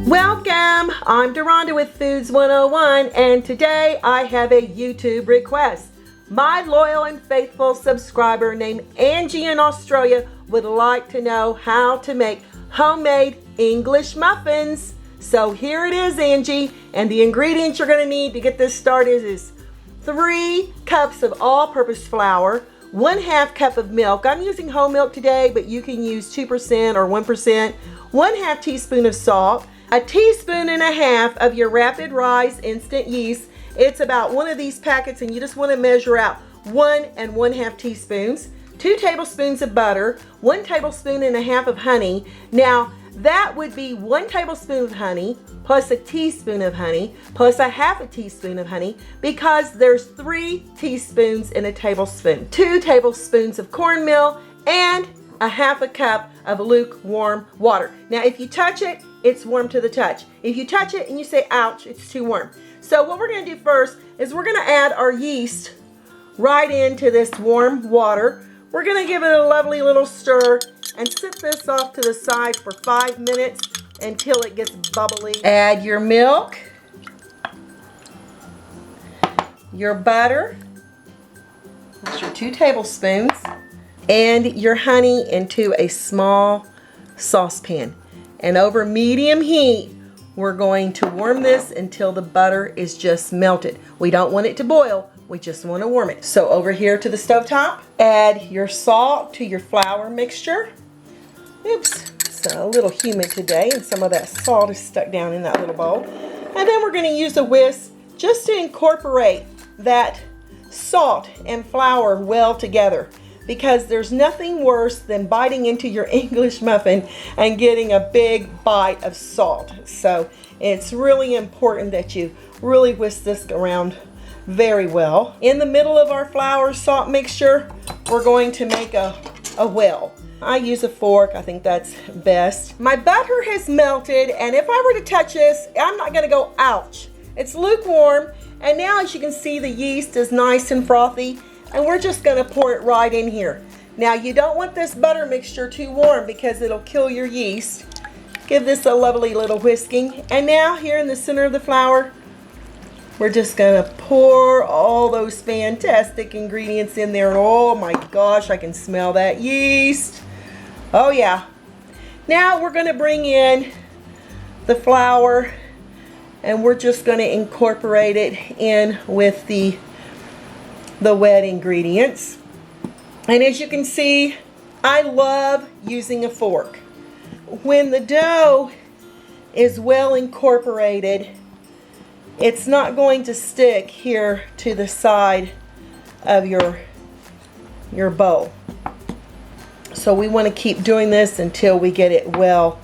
Welcome! I'm Deronda with Foods 101, and today I have a YouTube request. My loyal and faithful subscriber named Angie in Australia would like to know how to make homemade English muffins. So here it is, Angie, and the ingredients you're going to need to get this started is 3 cups of all-purpose flour, 1/2 cup of milk. I'm using whole milk today, but you can use 2% or 1%, 1/2 teaspoon of salt, 1.5 teaspoons of your Rapidrise instant yeast. It's about one of these packets, and you just want to measure out 1 1/2 teaspoons, 2 tablespoons of butter, 1.5 tablespoons of honey. Now, that would be 1 tablespoon of honey plus 1 teaspoon of honey plus 1/2 teaspoon of honey, because there's 3 teaspoons in a tablespoon. 2 tablespoons of cornmeal and 1/2 cup of lukewarm water. Now, if you touch it, it's warm to the touch. If you touch it and you say, ouch, it's too warm. So what we're going to do first is we're going to add our yeast right into this warm water. We're going to give it a lovely little stir and set this off to the side for 5 minutes until it gets bubbly. Add your milk, your butter, that's your 2 tablespoons, and your honey into a small saucepan. And over medium heat, we're going to warm this until the butter is just melted. We don't want it to boil, we just want to warm it. So over here to the stovetop, add your salt to your flour mixture. Oops, it's a little humid today and some of that salt is stuck down in that little bowl. And then we're going to use a whisk just to incorporate that salt and flour well together, because there's nothing worse than biting into your English muffin and getting a big bite of salt. So it's really important that you really whisk this around very well. In the middle of our flour salt mixture, we're going to make a well. I use a fork, I think that's best. My butter has melted, and if I were to touch this, I'm not gonna go ouch. It's lukewarm, and now as you can see, the yeast is nice and frothy, and we're just gonna pour it right in here. Now, you don't want this butter mixture too warm because it'll kill your yeast. Give this a lovely little whisking. And now here in the center of the flour, we're just gonna pour all those fantastic ingredients in there. And oh my gosh, I can smell that yeast. Oh yeah. Now we're gonna bring in the flour, and we're just gonna incorporate it in with the wet ingredients. And as you can see, I love using a fork. When the dough is well incorporated, it's not going to stick here to the side of your bowl. So we want to keep doing this until we get it well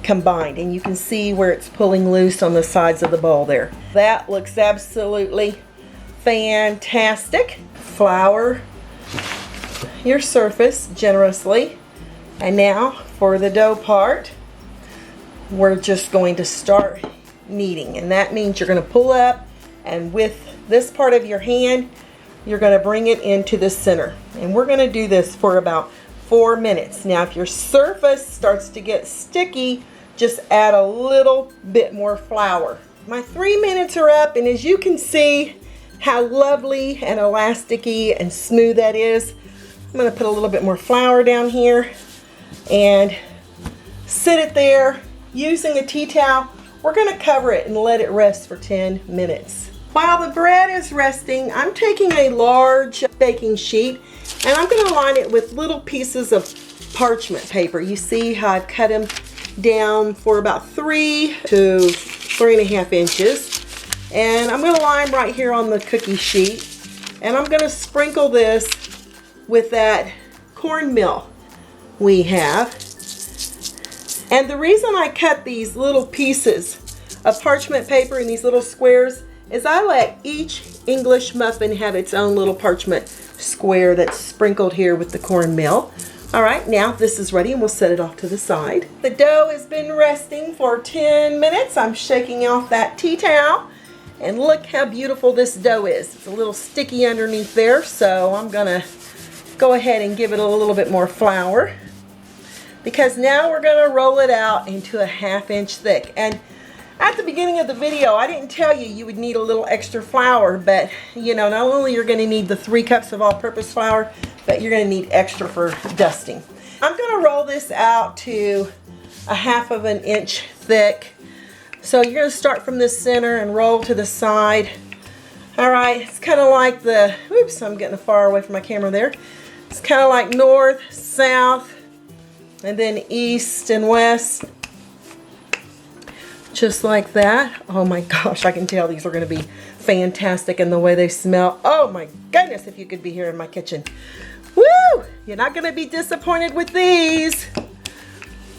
combined. And you can see where it's pulling loose on the sides of the bowl there. That looks absolutely fantastic. Flour your surface generously. And now for the dough part, we're just going to start kneading. And that means you're going to pull up, and with this part of your hand, you're going to bring it into the center. And we're going to do this for about 4 minutes. Now, if your surface starts to get sticky, just add a little bit more flour. My 3 minutes are up, and as you can see how lovely and elasticy and smooth that is, I'm going to put a little bit more flour down here and sit it there using a tea towel. We're going to cover it and let it rest for 10 minutes. While the bread is resting, I'm taking a large baking sheet and I'm going to line it with little pieces of parchment paper. You see how I've cut them down for about 3 to 3.5 inches. And I'm going to line right here on the cookie sheet. And I'm going to sprinkle this with that cornmeal we have. And the reason I cut these little pieces of parchment paper in these little squares is I let each English muffin have its own little parchment square that's sprinkled here with the cornmeal. All right, now this is ready and we'll set it off to the side. The dough has been resting for 10 minutes. I'm shaking off that tea towel, and look how beautiful this dough is. It's a little sticky underneath there, so I'm gonna go ahead and give it a little bit more flour. because now we're going to roll it out into a 1/2 inch thick. And at the beginning of the video, I didn't tell you you would need a little extra flour, but you know, not only you're going to need the 3 cups of all-purpose flour, but you're going to need extra for dusting. I'm going to roll this out to a 1/2 inch thick. So you're going to start from the center and roll to the side. All right, it's kind of like the, oops, I'm getting far away from my camera there. It's kind of like north, south, and then east and west. Just like that. Oh my gosh, I can tell these are going to be fantastic in the way they smell. Oh my goodness, if you could be here in my kitchen. Woo! You're not going to be disappointed with these.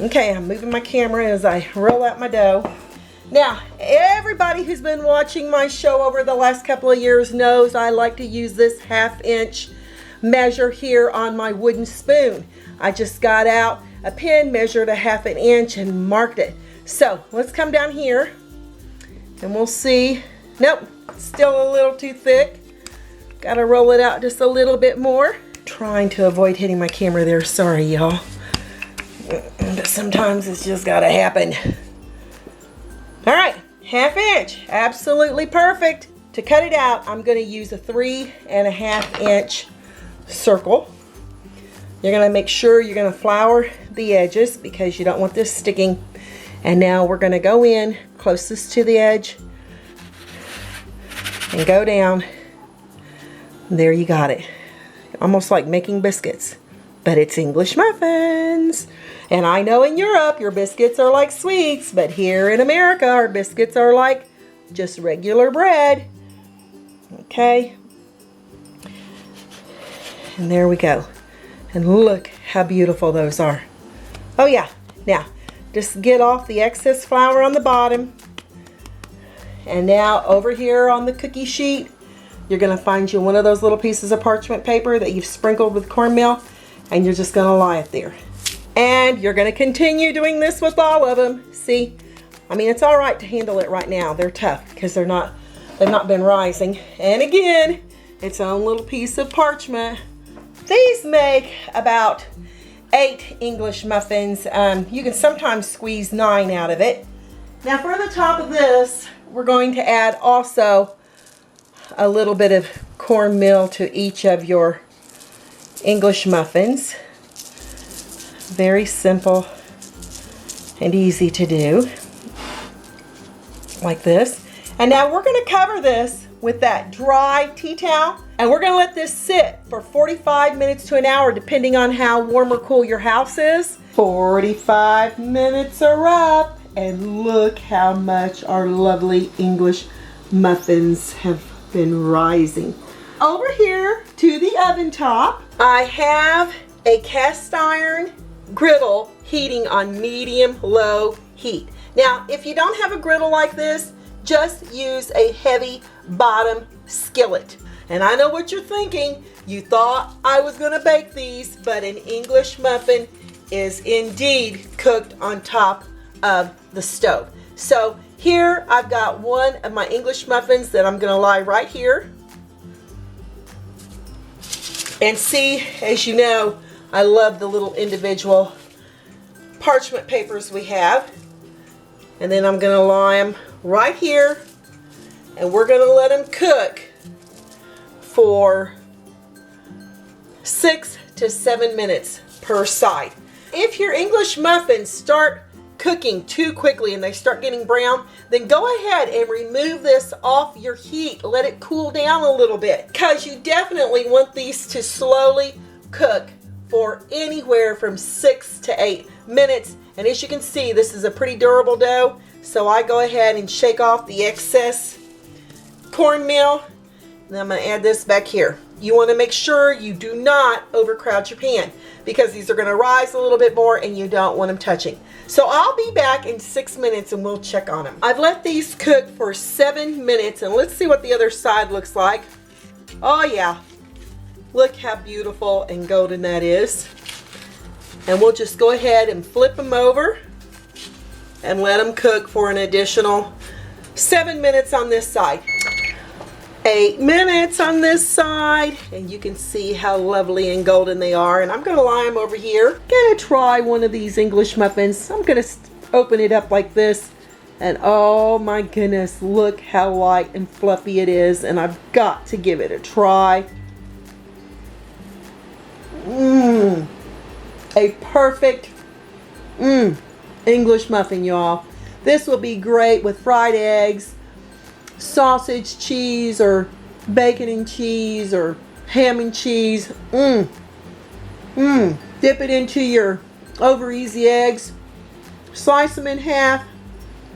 Okay, I'm moving my camera as I roll out my dough. Now, everybody who's been watching my show over the last couple of years knows I like to use this 1/2 inch measure here on my wooden spoon. I just got out a pen, measured a 1/2 inch, and marked it. So let's come down here and we'll see. Nope, still a little too thick. Gotta roll it out just a little bit more. Trying to avoid hitting my camera there, sorry y'all. But sometimes it's just gotta happen. All right, 1/2 inch, absolutely perfect. To cut it out, I'm gonna use a 3.5 inch circle. You're gonna make sure you're gonna flour the edges because you don't want this sticking. And now we're gonna go in closest to the edge and go down. There you got it. Almost like making biscuits, but it's English muffins. And I know in Europe your biscuits are like sweets, but here in America our biscuits are like just regular bread. Okay. And there we go. And look how beautiful those are. Oh yeah. Now, just get off the excess flour on the bottom. And now over here on the cookie sheet, you're going to find you one of those little pieces of parchment paper that you've sprinkled with cornmeal, and you're just going to lie it there. And you're going to continue doing this with all of them. See, I mean, it's all right to handle it right now. They're tough because they've not been rising. And again, its own little piece of parchment. These make about 8 English muffins. You can sometimes squeeze 9 out of it. Now for the top of this, we're going to add also a little bit of cornmeal to each of your English muffins. Very simple and easy to do. Like this. And now we're going to cover this with that dry tea towel. And we're going to let this sit for 45 minutes to an hour, depending on how warm or cool your house is. 45 minutes are up, and look how much our lovely English muffins have been rising. Over here to the oven top, I have a cast iron griddle heating on medium-low heat. Now, if you don't have a griddle like this, just use a heavy bottom skillet. And I know what you're thinking. You thought I was going to bake these, but an English muffin is indeed cooked on top of the stove. So here I've got one of my English muffins that I'm going to lie right here. And see, as you know, I love the little individual parchment papers we have. And then I'm going to lie them right here. And we're going to let them cook for 6 to 7 minutes per side. If your English muffins start cooking too quickly and they start getting brown, then go ahead and remove this off your heat. Let it cool down a little bit, because you definitely want these to slowly cook for anywhere from 6 to 8 minutes. And as you can see, this is a pretty durable dough, so I go ahead and shake off the excess cornmeal. And I'm going to add this back here. You want to make sure you do not overcrowd your pan, because these are going to rise a little bit more and you don't want them touching. So I'll be back in 6 minutes and we'll check on them. I've let these cook for 7 minutes, and let's see what the other side looks like. Oh yeah, look how beautiful and golden that is. And we'll just go ahead and flip them over and let them cook for an additional 7 minutes on this side. 8 minutes on this side, and you can see how lovely and golden they are. And I'm gonna lie them over here. Gonna try one of these English muffins. I'm gonna open it up like this, and oh my goodness, look how light and fluffy it is, and I've got to give it a try. A perfect English muffin, y'all. This will be great with fried eggs, sausage, cheese, or bacon and cheese, or ham and cheese. Dip it into your over easy eggs, slice them in half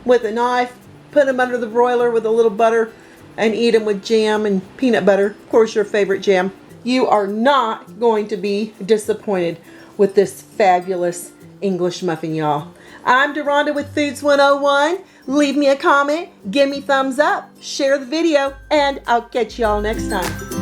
with a knife, put them under the broiler with a little butter, and eat them with jam and peanut butter. Of course, your favorite jam. You are not going to be disappointed with this fabulous English muffin, y'all. I'm Deronda with Foods 101. Leave me a comment, give me thumbs up, share the video, and I'll catch y'all next time.